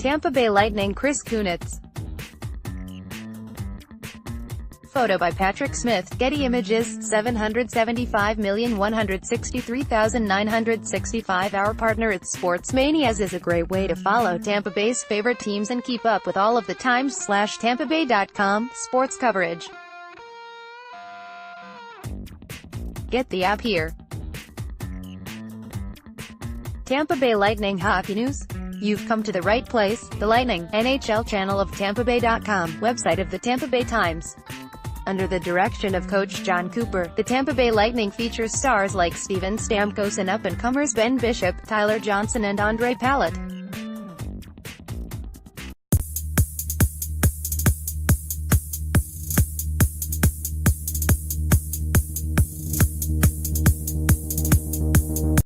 Tampa Bay Lightning Chris Kunitz. Photo by Patrick Smith, Getty Images, 775,163,965. Our partner at Sportsmanias is a great way to follow Tampa Bay's favorite teams and keep up with all of the Times/TampaBay.com sports coverage. Get the app here. Tampa Bay Lightning hockey news? You've come to the right place. The Lightning, NHL channel of TampaBay.com, website of the Tampa Bay Times. Under the direction of coach John Cooper, the Tampa Bay Lightning features stars like Steven Stamkos and up-and-comers Ben Bishop, Tyler Johnson and Andre Palat.